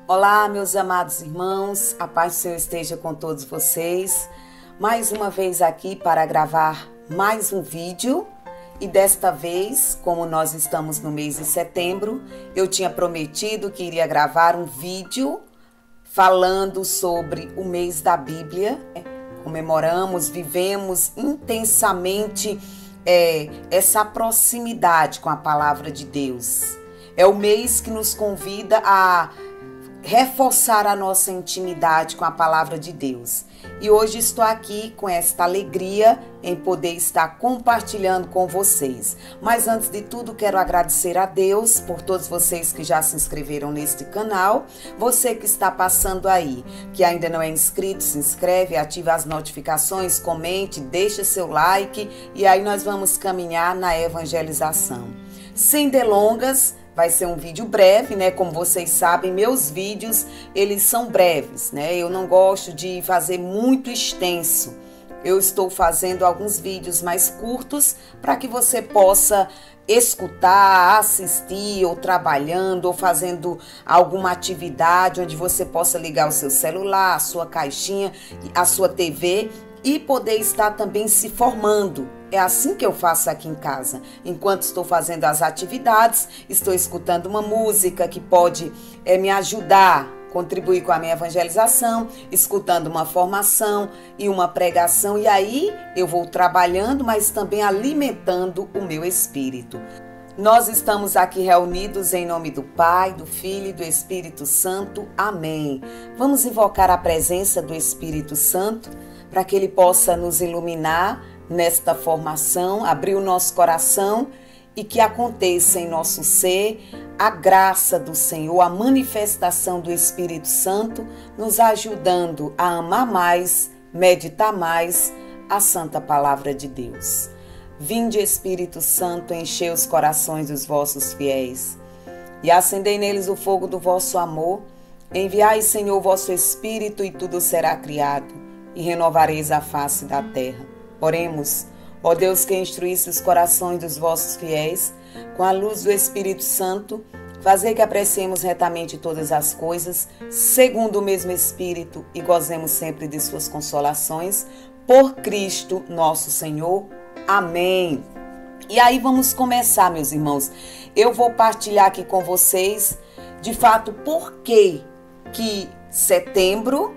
Olá, meus amados irmãos, a paz do Senhor esteja com todos vocês. Mais uma vez aqui para gravar mais um vídeo e desta vez, como nós estamos no mês de setembro, eu tinha prometido que iria gravar um vídeo falando sobre o mês da Bíblia. Comemoramos, vivemos intensamente essa proximidade com a palavra de Deus. É o mês que nos convida a reforçar a nossa intimidade com a palavra de Deus. E hoje estou aqui com esta alegria em poder estar compartilhando com vocês. Mas antes de tudo, quero agradecer a Deus por todos vocês que já se inscreveram neste canal. Você que está passando aí, que ainda não é inscrito, se inscreve, ative as notificações, comente, deixa seu like e aí nós vamos caminhar na evangelização. Sem delongas, vai ser um vídeo breve, né? Como vocês sabem, meus vídeos, eles são breves, né? Eu não gosto de fazer muito extenso. Eu estou fazendo alguns vídeos mais curtos para que você possa escutar, assistir, ou trabalhando, ou fazendo alguma atividade onde você possa ligar o seu celular, a sua caixinha, a sua TV e poder estar também se formando. É assim que eu faço aqui em casa. Enquanto estou fazendo as atividades, estou escutando uma música que pode me ajudar, contribuir com a minha evangelização, escutando uma formação e uma pregação. E aí eu vou trabalhando, mas também alimentando o meu espírito. Nós estamos aqui reunidos em nome do Pai, do Filho e do Espírito Santo. Amém. Vamos invocar a presença do Espírito Santo para que ele possa nos iluminar nesta formação, abrir o nosso coração e que aconteça em nosso ser a graça do Senhor, a manifestação do Espírito Santo, nos ajudando a amar mais, meditar mais a santa palavra de Deus. Vinde, Espírito Santo, enchei os corações dos vossos fiéis e acendei neles o fogo do vosso amor. Enviai, Senhor, o vosso Espírito e tudo será criado e renovareis a face da terra. Oremos, ó Deus, que instruísse os corações dos vossos fiéis com a luz do Espírito Santo, fazer que apreciemos retamente todas as coisas, segundo o mesmo Espírito, e gozemos sempre de suas consolações, por Cristo nosso Senhor. Amém. E aí vamos começar, meus irmãos. Eu vou partilhar aqui com vocês, de fato, por que setembro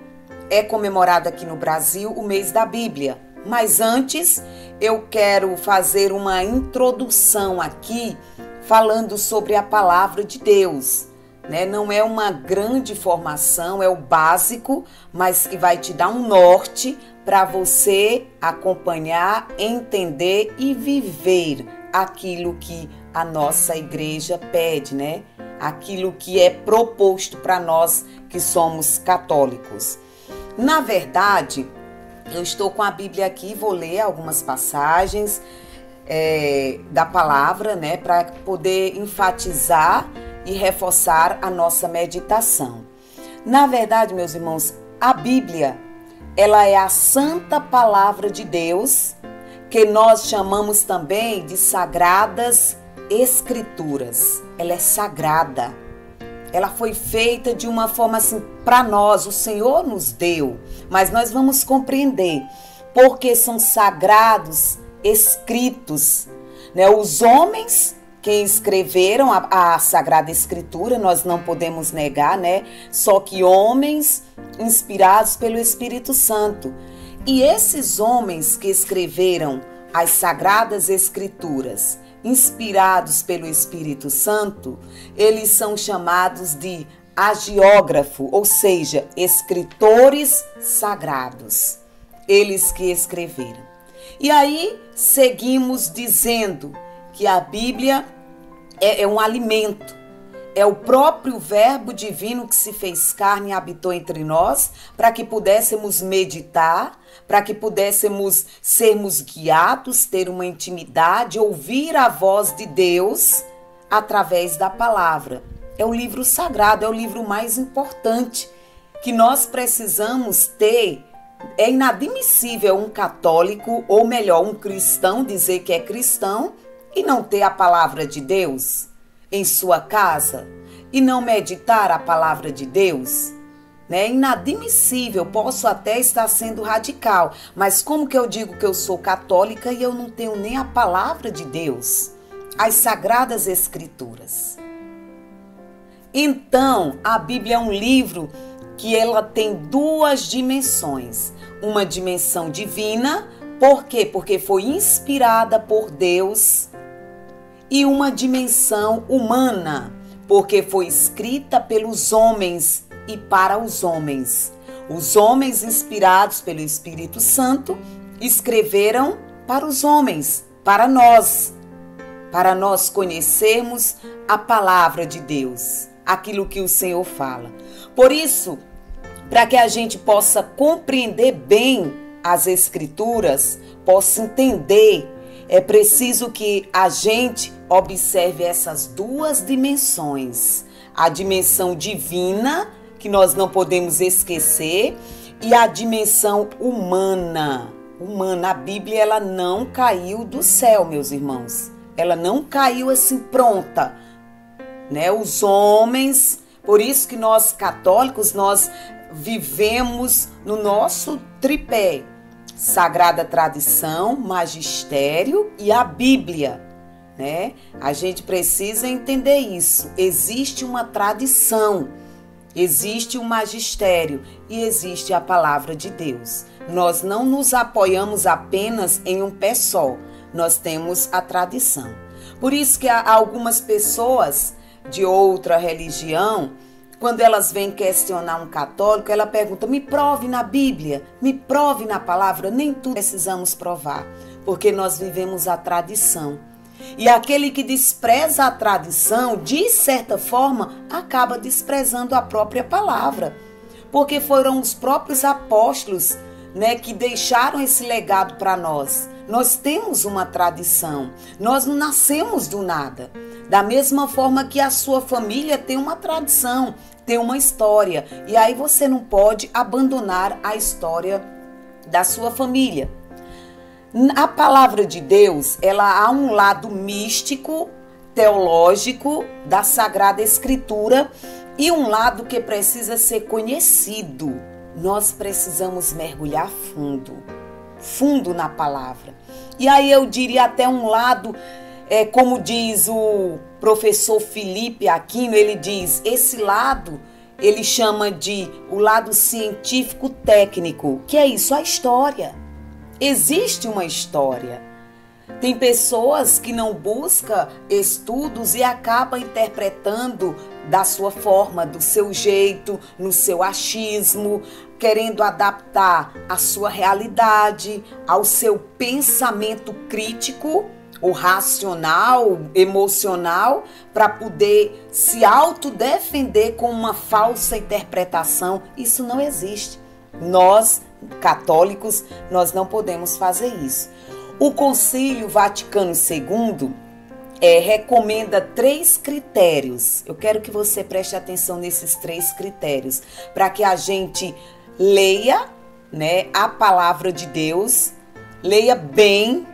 é comemorado aqui no Brasil o mês da Bíblia. Mas antes, eu quero fazer uma introdução aqui, falando sobre a palavra de Deus, né? Não é uma grande formação, é o básico, mas que vai te dar um norte para você acompanhar, entender e viver aquilo que a nossa igreja pede, né? Aquilo que é proposto para nós que somos católicos. Na verdade, eu estou com a Bíblia aqui, vou ler algumas passagens da palavra, né, para poder enfatizar e reforçar a nossa meditação. Na verdade, meus irmãos, a Bíblia, ela é a santa palavra de Deus, que nós chamamos também de sagradas escrituras. Ela é sagrada. Ela foi feita de uma forma assim, para nós, o Senhor nos deu, mas nós vamos compreender porque são sagrados escritos, né? Os homens que escreveram a Sagrada Escritura, nós não podemos negar, né? Só que homens inspirados pelo Espírito Santo. E esses homens que escreveram as Sagradas Escrituras, inspirados pelo Espírito Santo, eles são chamados de hagiógrafo, ou seja, escritores sagrados. Eles que escreveram. E aí seguimos dizendo que a Bíblia é um alimento, é o próprio Verbo divino que se fez carne e habitou entre nós, para que pudéssemos meditar, para que pudéssemos sermos guiados, ter uma intimidade, ouvir a voz de Deus através da palavra. É o livro sagrado, é o livro mais importante que nós precisamos ter. É inadmissível um católico, ou melhor, um cristão dizer que é cristão e não ter a palavra de Deus em sua casa. e não meditar a palavra de Deus? É inadmissível, posso até estar sendo radical, mas como que eu digo que eu sou católica e eu não tenho nem a palavra de Deus? As Sagradas Escrituras. Então, a Bíblia é um livro que ela tem duas dimensões. Uma dimensão divina, por quê? Porque foi inspirada por Deus, e uma dimensão humana, porque foi escrita pelos homens e para os homens. Os homens, inspirados pelo Espírito Santo, escreveram para os homens, para nós conhecermos a palavra de Deus, aquilo que o Senhor fala. Por isso, para que a gente possa compreender bem as Escrituras, possa entender, é preciso que a gente observe essas duas dimensões. A dimensão divina, que nós não podemos esquecer, e a dimensão humana. A Bíblia, ela não caiu do céu, meus irmãos. Ela não caiu assim pronta, né? Os homens, por isso que nós católicos, nós vivemos no nosso tripé: Sagrada Tradição, Magistério e a Bíblia, né? A gente precisa entender isso. Existe uma tradição, existe um magistério e existe a palavra de Deus. Nós não nos apoiamos apenas em um pé só, nós temos a tradição. Por isso que há algumas pessoas de outra religião, quando elas vêm questionar um católico, ela pergunta: me prove na Bíblia, me prove na palavra. Nem tudo precisamos provar, porque nós vivemos a tradição. E aquele que despreza a tradição, de certa forma, acaba desprezando a própria palavra, porque foram os próprios apóstolos, né, que deixaram esse legado para nós. Nós temos uma tradição, nós não nascemos do nada. Da mesma forma que a sua família tem uma tradição, tem uma história. E aí você não pode abandonar a história da sua família. A palavra de Deus, ela há um lado místico, teológico da Sagrada Escritura e um lado que precisa ser conhecido. Nós precisamos mergulhar fundo na palavra. E aí eu diria até um lado, como diz o professor Felipe Aquino, ele diz, esse lado ele chama de o lado científico técnico, que é isso, a história. Existe uma história. Tem pessoas que não buscam estudos e acabam interpretando da sua forma, do seu jeito, no seu achismo, querendo adaptar a sua realidade, ao seu pensamento crítico, o racional, emocional, para poder se autodefender com uma falsa interpretação. Isso não existe. Nós, católicos, nós não podemos fazer isso. O Concílio Vaticano II recomenda 3 critérios. Eu quero que você preste atenção nesses 3 critérios, para que a gente leia, né, a palavra de Deus, leia bem,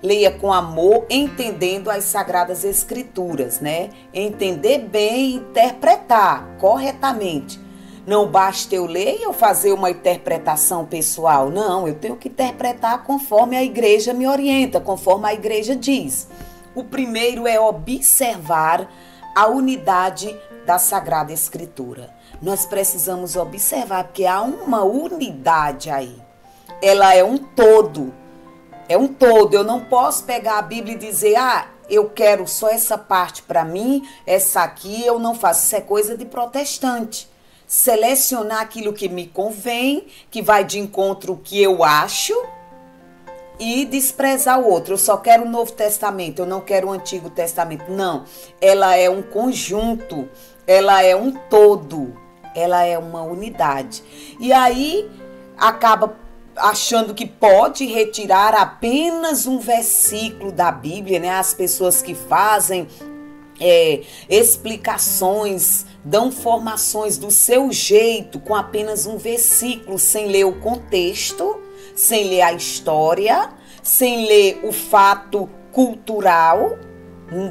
leia com amor, entendendo as Sagradas Escrituras, né? Entender bem e interpretar corretamente. Não basta eu ler e eu fazer uma interpretação pessoal. Não, eu tenho que interpretar conforme a igreja me orienta, conforme a igreja diz. O primeiro é observar a unidade da Sagrada Escritura. Nós precisamos observar, porque há uma unidade aí. Ela é um todo. É um todo. Eu não posso pegar a Bíblia e dizer, eu quero só essa parte para mim, essa aqui eu não faço. Isso é coisa de protestante. Selecionar aquilo que me convém, que vai de encontro o que eu acho, e desprezar o outro. Eu só quero o Novo Testamento, eu não quero o Antigo Testamento. Não, ela é um conjunto, ela é um todo, ela é uma unidade. E aí acaba achando que pode retirar apenas um versículo da Bíblia, né? As pessoas que fazem explicações, dão formações do seu jeito com apenas um versículo, sem ler o contexto, sem ler a história, sem ler o fato cultural,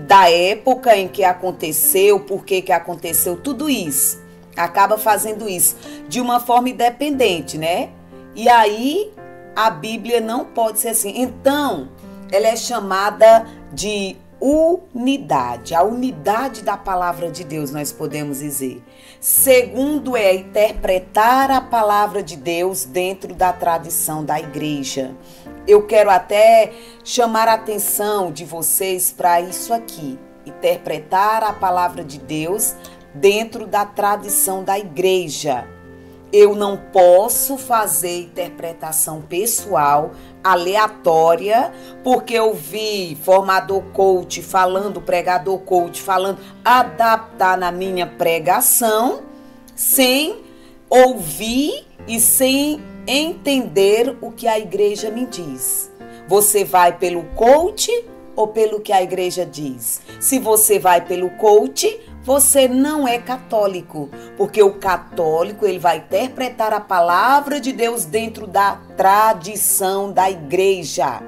da época em que aconteceu, por que aconteceu, tudo isso. Acaba fazendo isso de uma forma independente, né? E aí a Bíblia não pode ser assim. Então, ela é chamada de unidade. A unidade da palavra de Deus, nós podemos dizer. Segundo é interpretar a palavra de Deus dentro da tradição da igreja. Eu quero até chamar a atenção de vocês para isso aqui. Interpretar a palavra de Deus dentro da tradição da igreja. Eu não posso fazer interpretação pessoal, aleatória, porque eu vi formador coach falando, pregador coach falando, adaptar na minha pregação, sem ouvir e sem entender o que a igreja me diz. Você vai pelo coach ou pelo que a igreja diz? Se você vai pelo coach, você não é católico, porque o católico ele vai interpretar a palavra de Deus dentro da tradição da igreja.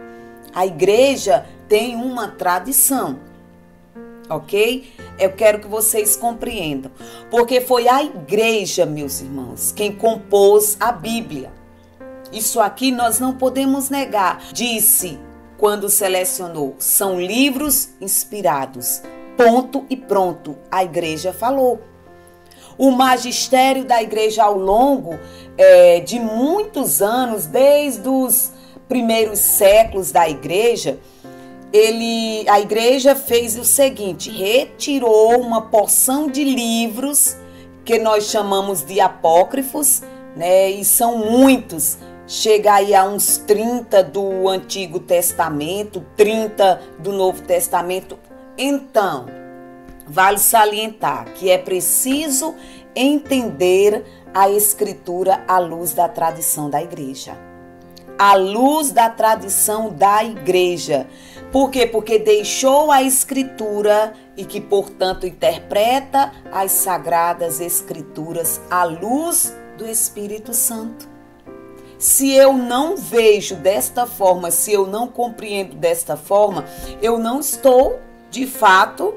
A igreja tem uma tradição, ok? Eu quero que vocês compreendam, porque foi a igreja, meus irmãos, quem compôs a Bíblia. Isso aqui nós não podemos negar. Disse, quando selecionou, são livros inspirados. Ponto e pronto, a igreja falou. O magistério da igreja ao longo de muitos anos, desde os primeiros séculos da igreja, a igreja fez o seguinte, retirou uma porção de livros que nós chamamos de apócrifos, né? E são muitos, chega aí a uns 30 do Antigo Testamento, 30 do Novo Testamento. Então, vale salientar que é preciso entender a Escritura à luz da tradição da igreja. À luz da tradição da igreja. Por quê? Porque deixou a Escritura e que, portanto, interpreta as Sagradas Escrituras à luz do Espírito Santo. Se eu não vejo desta forma, se eu não compreendo desta forma, eu não estou de fato,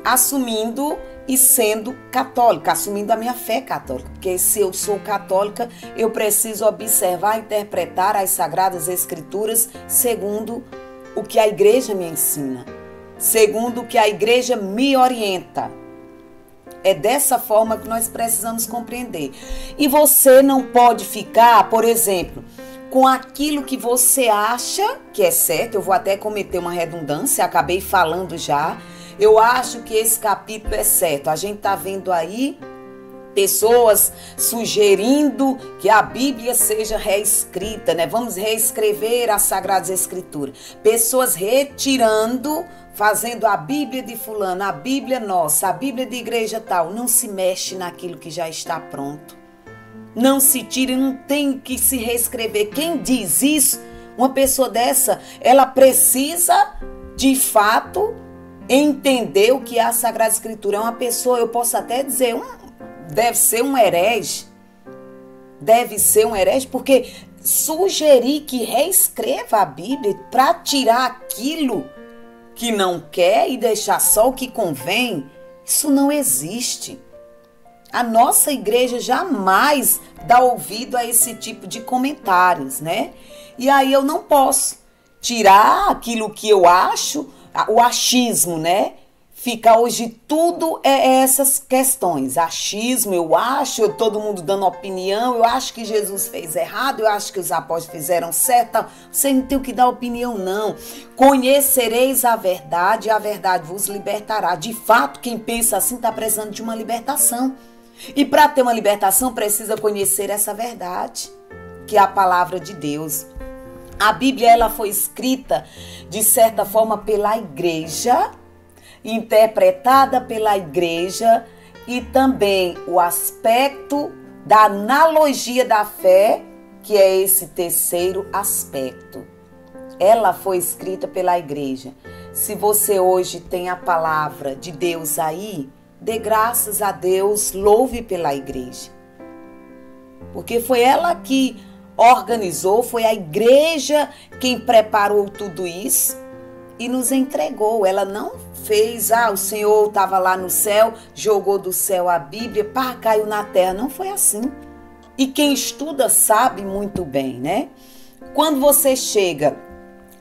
assumindo e sendo católica, assumindo a minha fé católica. Porque se eu sou católica, eu preciso observar e interpretar as Sagradas Escrituras segundo o que a igreja me ensina, segundo o que a igreja me orienta. É dessa forma que nós precisamos compreender. E você não pode ficar, por exemplo, com aquilo que você acha que é certo. Eu vou até cometer uma redundância, acabei falando já. Eu acho que esse capítulo é certo. A gente está vendo aí pessoas sugerindo que a Bíblia seja reescrita, né? Vamos reescrever as Sagradas Escrituras. Pessoas retirando, fazendo a Bíblia de fulano, a Bíblia nossa, a Bíblia de igreja tal. Não se mexe naquilo que já está pronto. Não se tire, não tem que se reescrever. Quem diz isso, uma pessoa dessa, ela precisa, de fato, entender o que é a Sagrada Escritura. É uma pessoa, eu posso até dizer, deve ser um herege. Deve ser um herege, porque sugerir que reescreva a Bíblia para tirar aquilo que não quer e deixar só o que convém, isso não existe. A nossa igreja jamais dá ouvido a esse tipo de comentários, né? E aí eu não posso tirar aquilo que eu acho, o achismo, né? Fica hoje tudo essas questões. Achismo, eu acho, todo mundo dando opinião, eu acho que Jesus fez errado, eu acho que os apóstolos fizeram certo. Você não tem o que dar opinião, não. Conhecereis a verdade e a verdade vos libertará. De fato, quem pensa assim está precisando de uma libertação. E para ter uma libertação precisa conhecer essa verdade, que é a palavra de Deus. A Bíblia ela foi escrita, de certa forma, pela igreja, interpretada pela igreja, e também o aspecto da analogia da fé, que é esse terceiro aspecto. Ela foi escrita pela igreja. Se você hoje tem a palavra de Deus aí, dê graças a Deus, louve pela igreja. Porque foi ela que organizou, foi a igreja quem preparou tudo isso e nos entregou. Ela não fez, o Senhor estava lá no céu, jogou do céu a Bíblia, pá, caiu na terra. Não foi assim. E quem estuda sabe muito bem, né? Quando você chega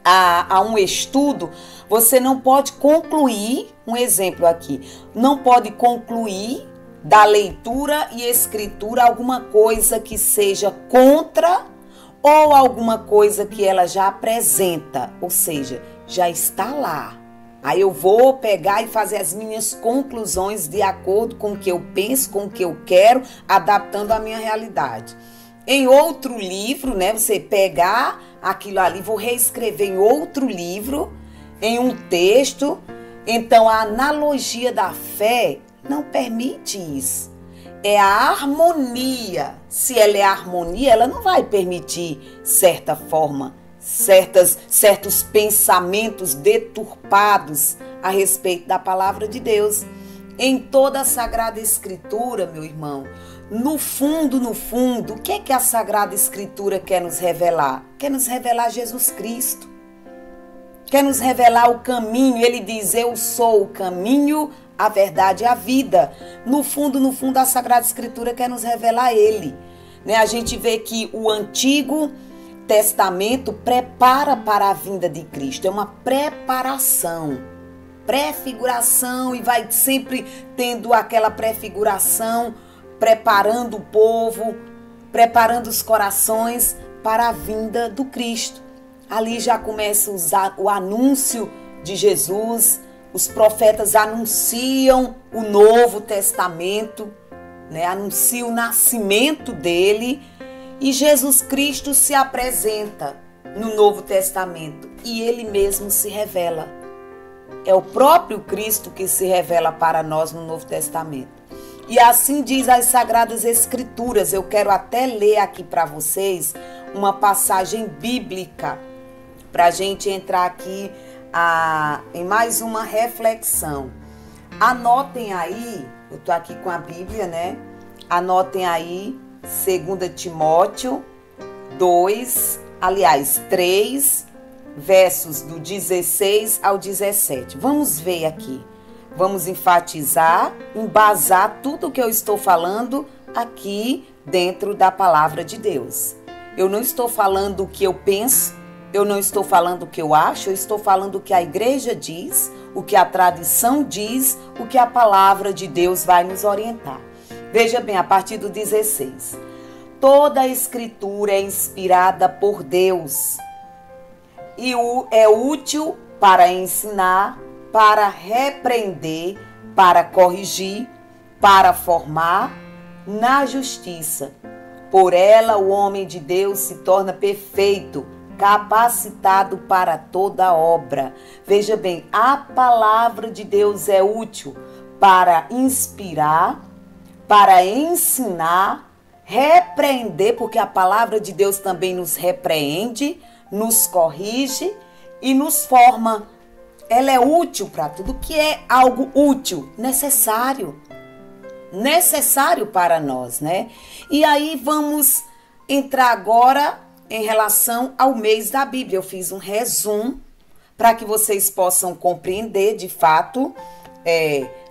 a um estudo, você não pode concluir, um exemplo aqui, não pode concluir da leitura e escritura alguma coisa que seja contra ou alguma coisa que ela já apresenta, ou seja, já está lá. Aí eu vou pegar e fazer as minhas conclusões de acordo com o que eu penso, com o que eu quero, adaptando à minha realidade. Em outro livro, né, você pegar aquilo ali, vou reescrever em outro livro, em um texto. Então, a analogia da fé não permite isso. É a harmonia. Se ela é harmonia, ela não vai permitir certa forma, certos pensamentos deturpados a respeito da palavra de Deus. Em toda a Sagrada Escritura, meu irmão, no fundo, o que é que a Sagrada Escritura quer nos revelar? Quer nos revelar Jesus Cristo. Quer nos revelar o caminho. Ele diz, eu sou o caminho, a verdade e a vida. No fundo, a Sagrada Escritura quer nos revelar Ele. Né? A gente vê que o Antigo Testamento prepara para a vinda de Cristo. É uma preparação, prefiguração, e vai sempre tendo aquela prefiguração, preparando o povo, preparando os corações para a vinda do Cristo. Ali já começa o anúncio de Jesus, os profetas anunciam o Novo Testamento, né? Anunciam o nascimento dele, e Jesus Cristo se apresenta no Novo Testamento e ele mesmo se revela. É o próprio Cristo que se revela para nós no Novo Testamento. E assim diz as Sagradas Escrituras. Eu quero até ler aqui para vocês uma passagem bíblica para a gente entrar aqui em mais uma reflexão. Anotem aí, eu estou aqui com a Bíblia, né? Anotem aí 2 Timóteo 3, versos do 16 ao 17. Vamos ver aqui. Vamos enfatizar, embasar tudo o que eu estou falando aqui dentro da palavra de Deus. Eu não estou falando o que eu penso, eu não estou falando o que eu acho, eu estou falando o que a igreja diz, o que a tradição diz, o que a palavra de Deus vai nos orientar. Veja bem, a partir do 16. Toda a escritura é inspirada por Deus e é útil para ensinar, para repreender, para corrigir, para formar na justiça. Por ela o homem de Deus se torna perfeito, capacitado para toda obra. Veja bem, a palavra de Deus é útil para inspirar, para ensinar, repreender, porque a palavra de Deus também nos repreende, nos corrige e nos forma. Ela é útil para tudo. O que é algo útil? Necessário para nós, né? E aí vamos entrar agora em relação ao mês da Bíblia. Eu fiz um resumo para que vocês possam compreender de fato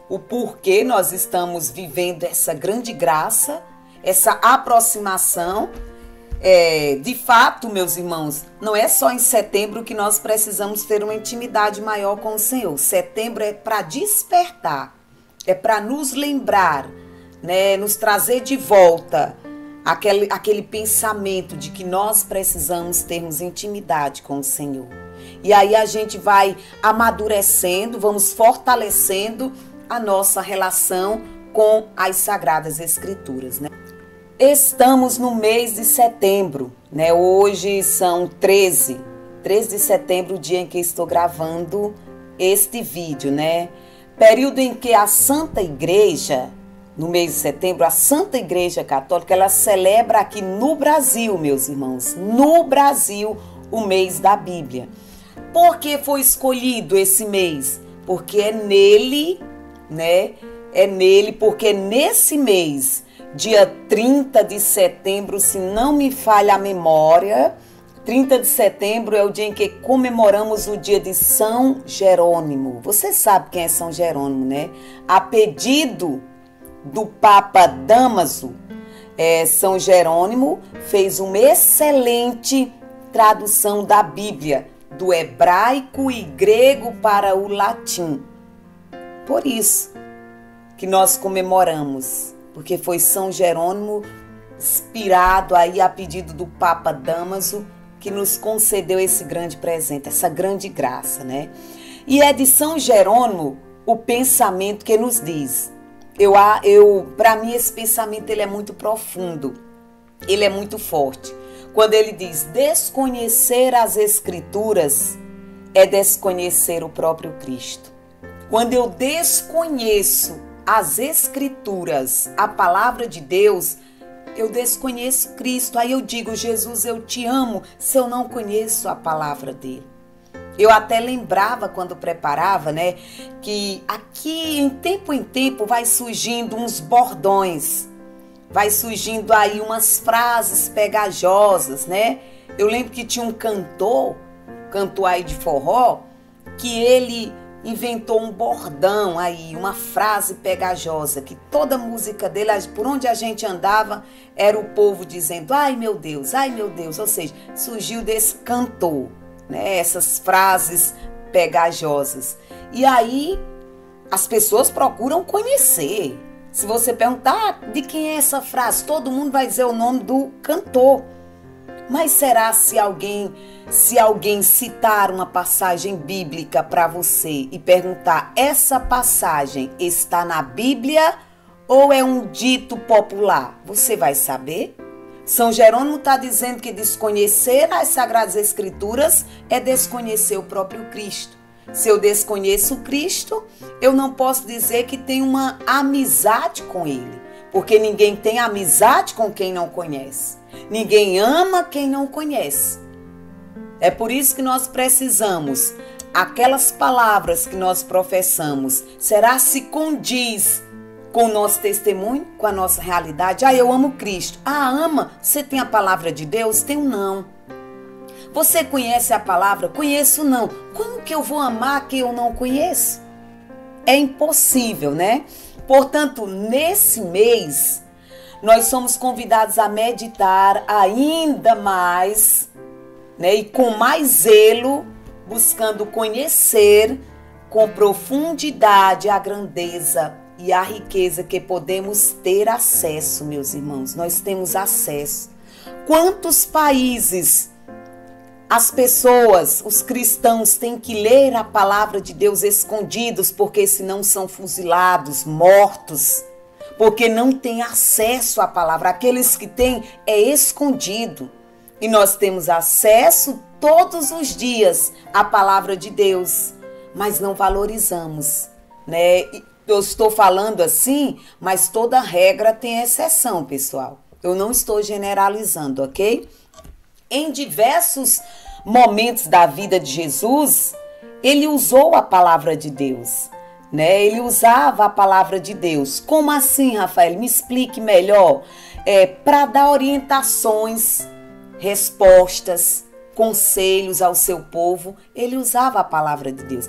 o porquê nós estamos vivendo essa grande graça, essa aproximação. De fato, meus irmãos, não é só em setembro que nós precisamos ter uma intimidade maior com o Senhor. Setembro é para despertar, é para nos lembrar, né, nos trazer de volta aquele pensamento de que nós precisamos termos intimidade com o Senhor. E aí a gente vai amadurecendo, vamos fortalecendo a nossa relação com as Sagradas Escrituras, né? Estamos no mês de setembro, né? Hoje são 13 de setembro, o dia em que estou gravando este vídeo, né? Período em que a Santa Igreja, no mês de setembro, a Santa Igreja Católica, ela celebra aqui no Brasil, meus irmãos, no Brasil, o mês da Bíblia. Por que foi escolhido esse mês? Porque é nele, né? Porque nesse mês, dia 30 de setembro, se não me falha a memória, 30 de setembro é o dia em que comemoramos o dia de São Jerônimo. Você sabe quem é São Jerônimo, né? A pedido do Papa Dámaso, São Jerônimo fez uma excelente tradução da Bíblia, do hebraico e grego para o latim. Por isso que nós comemoramos, porque foi São Jerônimo, inspirado aí a pedido do Papa Dámaso, que nos concedeu esse grande presente, essa grande graça, né? E é de São Jerônimo o pensamento que nos diz. Para mim esse pensamento ele é muito profundo, ele é muito forte. Quando ele diz: desconhecer as Escrituras é desconhecer o próprio Cristo. Quando eu desconheço as Escrituras, a palavra de Deus, eu desconheço Cristo. Aí eu digo: Jesus, eu te amo, se eu não conheço a palavra dele. Eu até lembrava quando preparava, né, que aqui em tempo vai surgindo uns bordões, vai surgindo aí umas frases pegajosas, né? Eu lembro que tinha um cantor aí de forró, que ele inventou um bordão aí, uma frase pegajosa, que toda música dele, por onde a gente andava, era o povo dizendo: ai meu Deus, ou seja, surgiu desse cantor, né, essas frases pegajosas. E aí as pessoas procuram conhecer. Se você perguntar de quem é essa frase, todo mundo vai dizer o nome do cantor. Mas será se alguém citar uma passagem bíblica para você e perguntar: essa passagem está na Bíblia ou é um dito popular? Você vai saber? São Jerônimo está dizendo que desconhecer as Sagradas Escrituras é desconhecer o próprio Cristo. Se eu desconheço Cristo, eu não posso dizer que tenho uma amizade com Ele, porque ninguém tem amizade com quem não conhece. Ninguém ama quem não conhece. É por isso que nós precisamos, aquelas palavras que nós professamos, será se condiz com o nosso testemunho, com a nossa realidade? Ah, eu amo Cristo. Ah, ama? Você tem a palavra de Deus? Tenho não. Você conhece a palavra? Conheço não. Como que eu vou amar quem eu não conheço? É impossível, né? Portanto, nesse mês, nós somos convidados a meditar ainda mais, né? E com mais zelo, buscando conhecer com profundidade a grandeza e a riqueza que podemos ter acesso, meus irmãos. Nós temos acesso. Quantos países as pessoas, os cristãos, têm que ler a palavra de Deus escondidos, porque senão são fuzilados, mortos, porque não têm acesso à palavra. Aqueles que têm é escondido. E nós temos acesso todos os dias à palavra de Deus, mas não valorizamos, né? Eu estou falando assim, mas toda regra tem exceção, pessoal. Eu não estou generalizando, ok? Em diversos momentos da vida de Jesus, ele usou a palavra de Deus, né? Ele usava a palavra de Deus. Como assim, Rafael? Me explique melhor. Para dar orientações, respostas, conselhos ao seu povo, ele usava a palavra de Deus.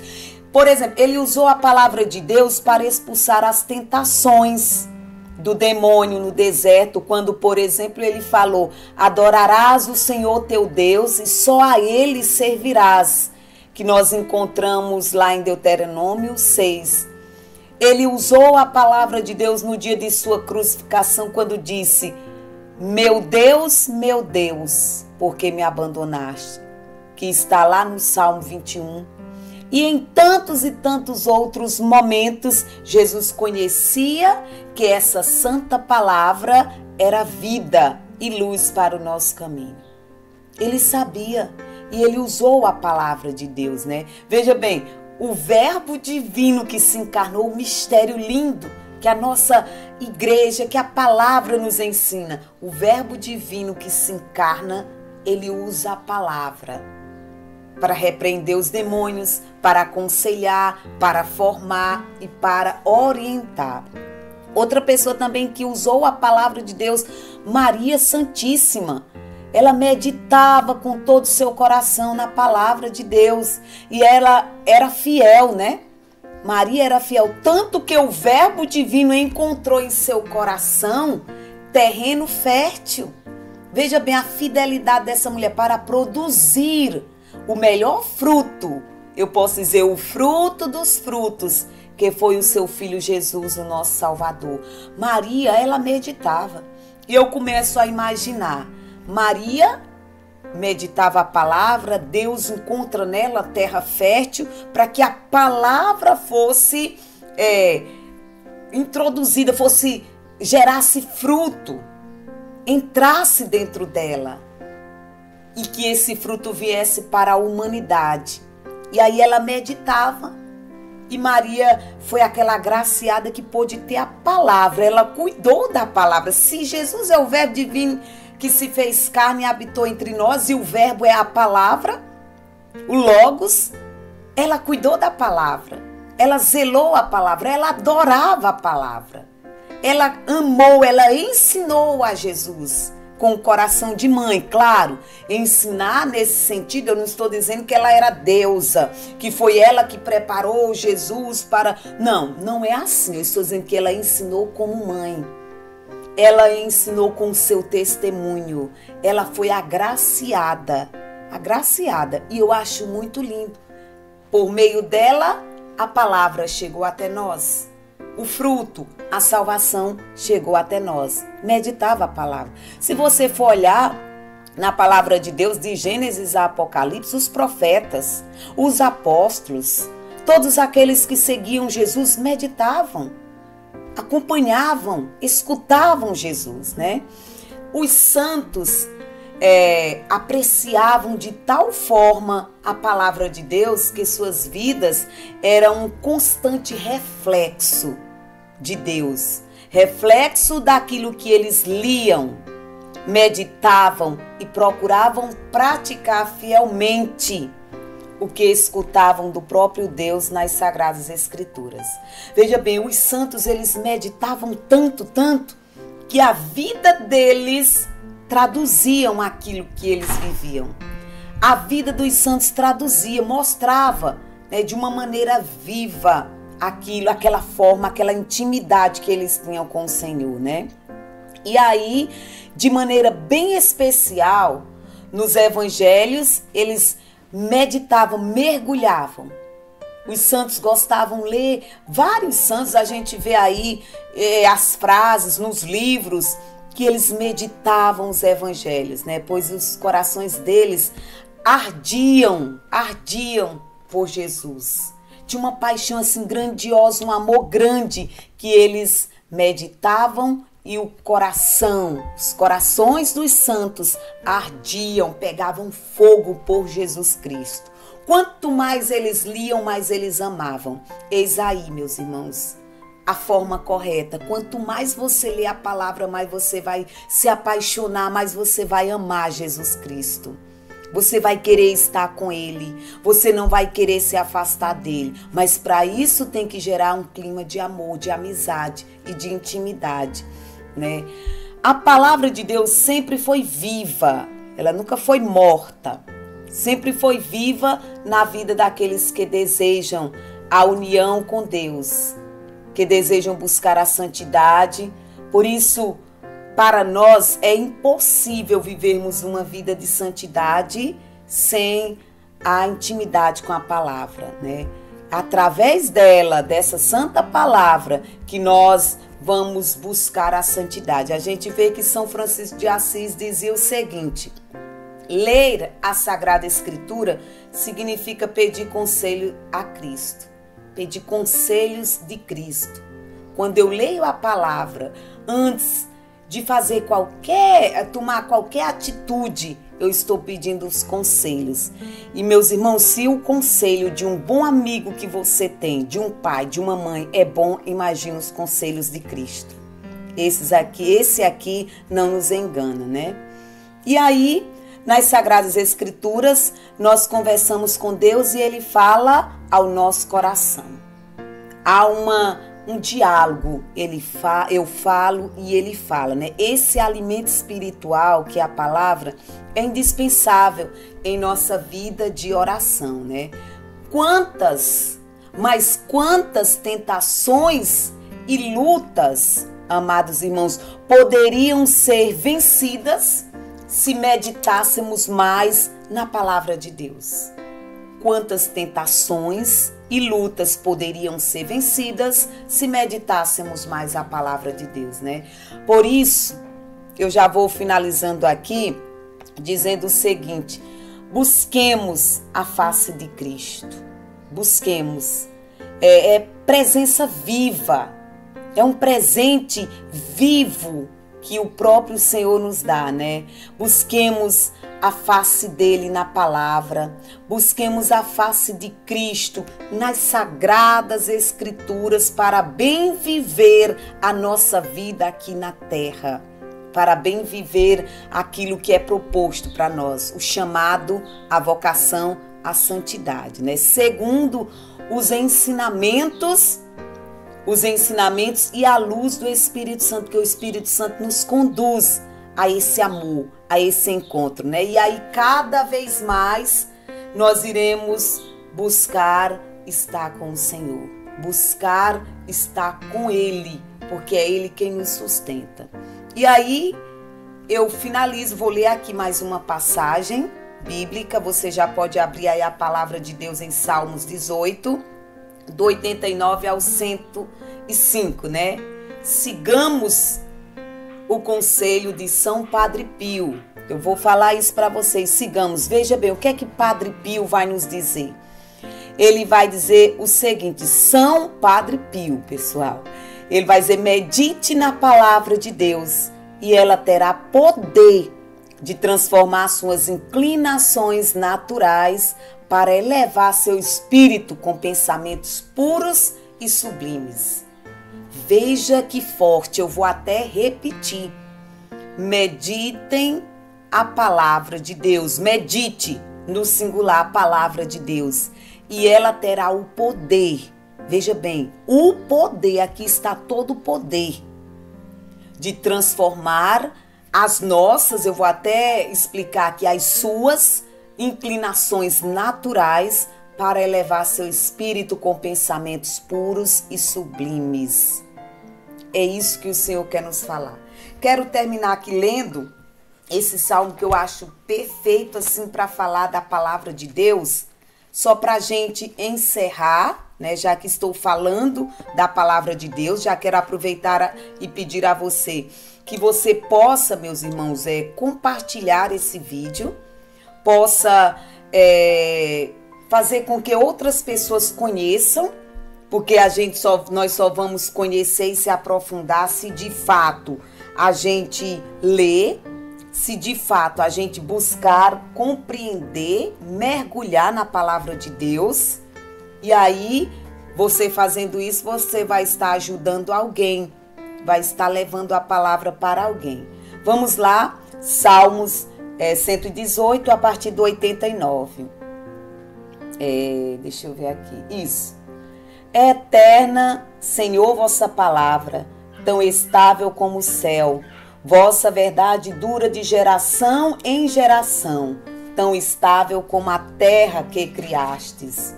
Por exemplo, ele usou a palavra de Deus para expulsar as tentações do demônio no deserto, quando, por exemplo, ele falou: adorarás o Senhor teu Deus e só a ele servirás, que nós encontramos lá em Deuteronômio 6. Ele usou a palavra de Deus no dia de sua crucificação, quando disse: meu Deus, por que me abandonaste? Que está lá no Salmo 21. E em tantos e tantos outros momentos, Jesus conhecia que essa santa palavra era vida e luz para o nosso caminho. Ele sabia e ele usou a palavra de Deus, né? Veja bem, o verbo divino que se encarnou, o mistério lindo que a nossa igreja, que a palavra nos ensina. O verbo divino que se encarna, ele usa a palavra para repreender os demônios, para aconselhar, para formar e para orientar. Outra pessoa também que usou a palavra de Deus, Maria Santíssima. ela meditava com todo o seu coração na palavra de Deus. E ela era fiel, né? Maria era fiel, tanto que o verbo divino encontrou em seu coração terreno fértil. Veja bem a fidelidade dessa mulher para produzir o melhor fruto. Eu posso dizer o fruto dos frutos, que foi o seu filho Jesus, o nosso Salvador. Maria, ela meditava. E eu começo a imaginar. Maria meditava a palavra, Deus encontra nela terra fértil para que a palavra fosse introduzida, gerasse fruto, entrasse dentro dela e que esse fruto viesse para a humanidade. E aí ela meditava. E Maria foi aquela agraciada que pôde ter a palavra. Ela cuidou da palavra. Se Jesus é o verbo divino que se fez carne e habitou entre nós, e o verbo é a palavra, o Logos, ela cuidou da palavra. Ela zelou a palavra. Ela adorava a palavra. Ela amou, ela ensinou a Jesus. Com o coração de mãe, claro, ensinar nesse sentido, eu não estou dizendo que ela era deusa, que foi ela que preparou Jesus para... Não é assim, eu estou dizendo que ela ensinou como mãe, ela ensinou com o seu testemunho, ela foi agraciada, e eu acho muito lindo, por meio dela, a palavra chegou até nós. O fruto, a salvação chegou até nós. Meditava a palavra. Se você for olhar na palavra de Deus, de Gênesis a Apocalipse, os profetas, os apóstolos, todos aqueles que seguiam Jesus meditavam, acompanhavam, escutavam Jesus, né? Os santos apreciavam de tal forma a palavra de Deus que suas vidas eram um constante reflexo de Deus, reflexo daquilo que eles liam, meditavam e procuravam praticar fielmente o que escutavam do próprio Deus nas Sagradas Escrituras. Veja bem, os santos, eles meditavam tanto, que a vida deles traduziam aquilo que eles viviam. A vida dos santos traduzia, mostrava, né, de uma maneira viva aquela forma, aquela intimidade que eles tinham com o Senhor, né? E aí, de maneira bem especial, nos evangelhos, eles meditavam, mergulhavam. Os santos gostavam de ler, vários santos, a gente vê aí as frases nos livros, que eles meditavam os evangelhos, né? Pois os corações deles ardiam por Jesus. Tinha uma paixão assim grandiosa, um amor grande que eles meditavam e os corações dos santos ardiam, pegavam fogo por Jesus Cristo. Quanto mais eles liam, mais eles amavam. Eis aí, meus irmãos, a forma correta. Quanto mais você lê a palavra, mais você vai se apaixonar, mais você vai amar Jesus Cristo. Você vai querer estar com Ele, você não vai querer se afastar dele. Mas para isso tem que gerar um clima de amor, de amizade e de intimidade, né? A palavra de Deus sempre foi viva, ela nunca foi morta. Sempre foi viva na vida daqueles que desejam a união com Deus, que desejam buscar a santidade. Por isso, para nós é impossível vivermos uma vida de santidade sem a intimidade com a palavra, né? Através dela, dessa santa palavra, que nós vamos buscar a santidade. A gente vê que São Francisco de Assis dizia o seguinte: ler a Sagrada Escritura significa pedir conselho a Cristo, pedir conselhos de Cristo. Quando eu leio a palavra, antes de tomar qualquer atitude, eu estou pedindo os conselhos. E meus irmãos, se o conselho de um bom amigo que você tem, de um pai, de uma mãe, é bom, imagine os conselhos de Cristo. Esse aqui não nos engana, né? E aí, nas Sagradas Escrituras, nós conversamos com Deus e Ele fala ao nosso coração. Há uma um diálogo, eu falo e ele fala, né? Esse alimento espiritual, que é a palavra, é indispensável em nossa vida de oração, né? Mas quantas tentações e lutas, amados irmãos, poderiam ser vencidas se meditássemos mais na palavra de Deus? Quantas tentações e lutas poderiam ser vencidas se meditássemos mais a palavra de Deus, né? Por isso, eu já vou finalizando aqui dizendo o seguinte: busquemos a face de Cristo. Busquemos. É presença viva. É um presente vivo que o próprio Senhor nos dá, né? Busquemos a face dele na palavra, busquemos a face de Cristo nas sagradas escrituras para bem viver a nossa vida aqui na terra, para bem viver aquilo que é proposto para nós, o chamado, a vocação, a santidade, né? Segundo os ensinamentos e a luz do Espírito Santo, que o Espírito Santo nos conduz a esse amor, a esse encontro, né? E aí cada vez mais nós iremos buscar estar com o Senhor, buscar estar com Ele, porque é Ele quem nos sustenta. E aí eu finalizo, vou ler aqui mais uma passagem bíblica, você já pode abrir aí a palavra de Deus em Salmos 18, do 89 ao 105, né? Sigamos o conselho de São Padre Pio. Eu vou falar isso para vocês. Sigamos. Veja bem, o que é que Padre Pio vai nos dizer? Ele vai dizer o seguinte: São Padre Pio, pessoal. Ele vai dizer: medite na palavra de Deus e ela terá poder de transformar suas inclinações naturais para elevar seu espírito com pensamentos puros e sublimes. Veja que forte, eu vou até repetir. Meditem a palavra de Deus. Medite no singular a palavra de Deus. E ela terá o poder. Veja bem, o poder, aqui está todo o poder de transformar as nossas, eu vou até explicar aqui, as suas inclinações naturais para elevar seu espírito com pensamentos puros e sublimes. É isso que o Senhor quer nos falar. Quero terminar aqui lendo esse salmo que eu acho perfeito assim para falar da palavra de Deus, só para a gente encerrar, né? Já que estou falando da palavra de Deus, já quero aproveitar e pedir a você que você possa, meus irmãos, compartilhar esse vídeo, possa fazer com que outras pessoas conheçam, porque nós só vamos conhecer e se aprofundar se de fato a gente ler, se de fato a gente buscar compreender, mergulhar na palavra de Deus. E aí, você fazendo isso, você vai estar ajudando alguém, vai estar levando a palavra para alguém. Vamos lá, Salmos 118, a partir do 89. Deixa eu ver aqui. Isso. É eterna, Senhor, vossa palavra, tão estável como o céu. Vossa verdade dura de geração em geração, tão estável como a terra que criastes.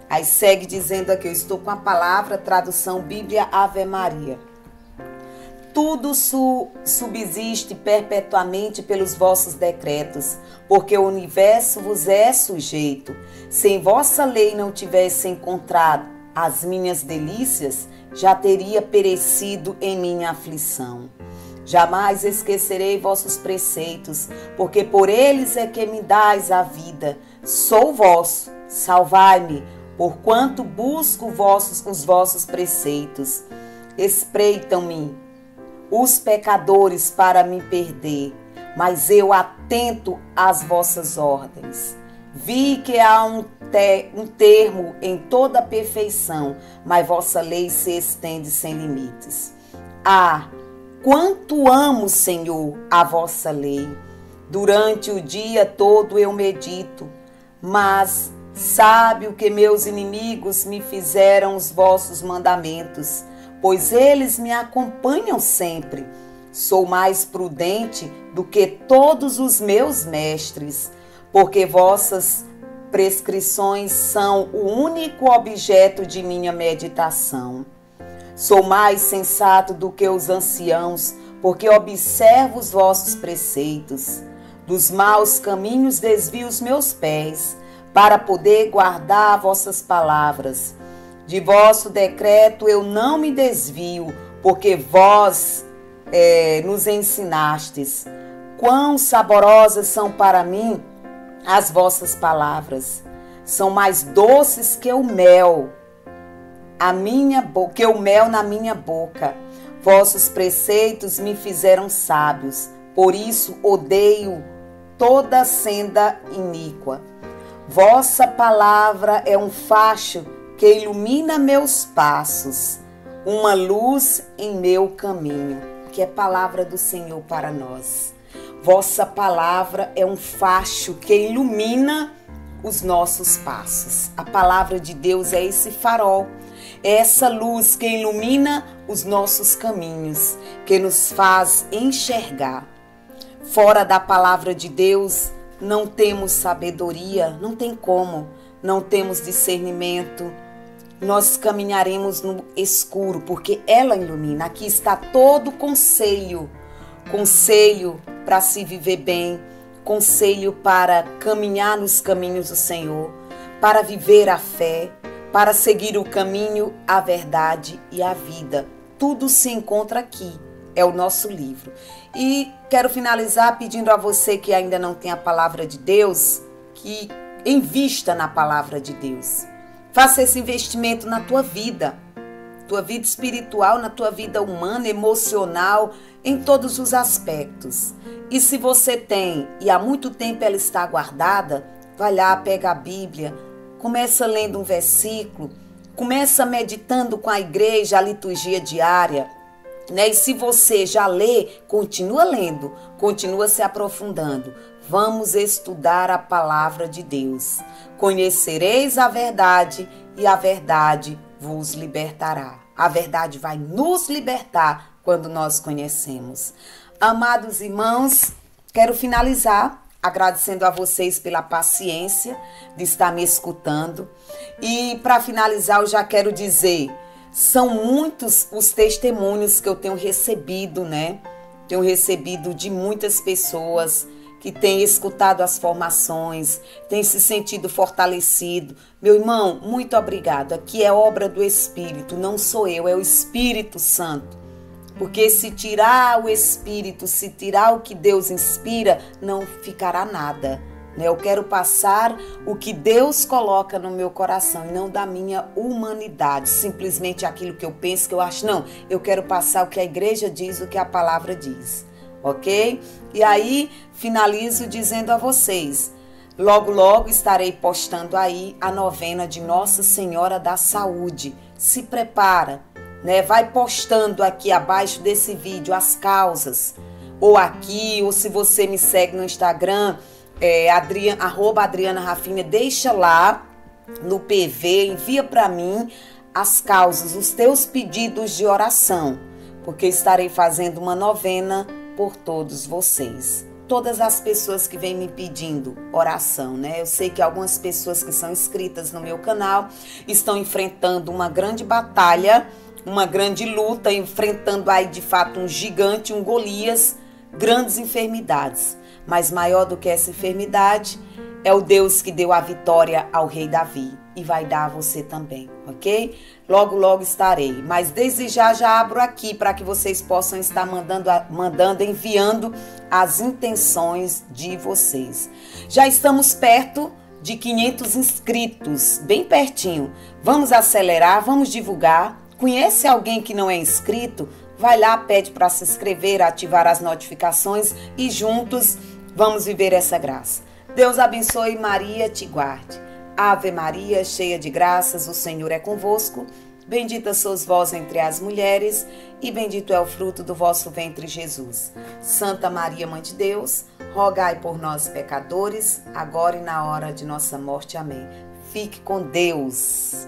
Aí segue dizendo aqui, eu estou com a palavra, tradução Bíblia Ave Maria. Tudo subsiste perpetuamente pelos vossos decretos, porque o universo vos é sujeito. Se em vossa lei não tivesse encontrado as minhas delícias, já teria perecido em minha aflição. Jamais esquecerei vossos preceitos, porque por eles é que me dais a vida. Sou vosso, salvai-me, porquanto busco os vossos preceitos. Espreitam-me os pecadores para me perder, mas eu atento às vossas ordens. Vi que há um termo em toda perfeição, mas vossa lei se estende sem limites. Ah, quanto amo, Senhor, a vossa lei. Durante o dia todo eu medito, mas Sabe o que meus inimigos me fizeram os vossos mandamentos, pois eles me acompanham sempre. Sou mais prudente do que todos os meus mestres, porque vossas prescrições são o único objeto de minha meditação. Sou mais sensato do que os anciãos, porque observo os vossos preceitos. Dos maus caminhos desvio os meus pés, para poder guardar vossas palavras. De vosso decreto eu não me desvio, porque vós nos ensinastes. Quão saborosas são para mim as vossas palavras. São mais doces que o mel, que o mel na minha boca. Vossos preceitos me fizeram sábios, por isso odeio toda senda iníqua. Vossa palavra é um facho que ilumina meus passos, uma luz em meu caminho, que é palavra do Senhor para nós. Vossa palavra é um facho que ilumina os nossos passos. A palavra de Deus é esse farol, é essa luz que ilumina os nossos caminhos, que nos faz enxergar. Fora da palavra de Deus, não temos sabedoria, não tem como, não temos discernimento. Nós caminharemos no escuro, porque ela ilumina. Aqui está todo conselho para se viver bem, conselho para caminhar nos caminhos do Senhor, para viver a fé, para seguir o caminho, a verdade e a vida. Tudo se encontra aqui, é o nosso livro. E quero finalizar pedindo a você que ainda não tem a palavra de Deus, que invista na palavra de Deus. Faça esse investimento na tua vida espiritual, na tua vida humana, emocional, em todos os aspectos. E se você tem, e há muito tempo ela está guardada, vai lá, pega a Bíblia, começa lendo um versículo, começa meditando com a igreja, a liturgia diária, né? E se você já lê, continua lendo, continua se aprofundando. Vamos estudar a palavra de Deus. Conhecereis a verdade e a verdade vos libertará. A verdade vai nos libertar quando nós conhecemos. Amados irmãos, quero finalizar agradecendo a vocês pela paciência de estar me escutando. E para finalizar, eu já quero dizer, são muitos os testemunhos que eu tenho recebido, né? Tenho recebido de muitas pessoas que têm escutado as formações, têm se sentido fortalecido. Meu irmão, muito obrigado. Aqui é obra do Espírito, não sou eu, é o Espírito Santo. Porque se tirar o Espírito, se tirar o que Deus inspira, não ficará nada. Eu quero passar o que Deus coloca no meu coração e não da minha humanidade, simplesmente aquilo que eu penso, que eu acho. Não, eu quero passar o que a igreja diz, o que a palavra diz. Ok? E aí, finalizo dizendo a vocês, logo, logo estarei postando aí a novena de Nossa Senhora da Saúde. Se prepara, né? Vai postando aqui abaixo desse vídeo as causas, ou aqui, ou se você me segue no Instagram, @Adriana Rafinha, deixa lá no PV, envia para mim as causas, os teus pedidos de oração, porque estarei fazendo uma novena por todos vocês. Todas as pessoas que vêm me pedindo oração, né? Eu sei que algumas pessoas que são inscritas no meu canal estão enfrentando uma grande batalha, uma grande luta, enfrentando aí de fato um gigante, um Golias, grandes enfermidades. Mas maior do que essa enfermidade é o Deus que deu a vitória ao rei Davi e vai dar a você também, ok? Logo, logo estarei. Mas desde já abro aqui para que vocês possam estar enviando as intenções de vocês. Já estamos perto de 500 inscritos, bem pertinho. Vamos acelerar, vamos divulgar. Conhece alguém que não é inscrito? Vai lá, pede para se inscrever, ativar as notificações e juntos vamos viver essa graça. Deus abençoe, Maria te guarde. Ave Maria, cheia de graças, o Senhor é convosco. Bendita sois vós entre as mulheres e bendito é o fruto do vosso ventre, Jesus. Santa Maria, Mãe de Deus, rogai por nós, pecadores, agora e na hora de nossa morte. Amém. Fique com Deus.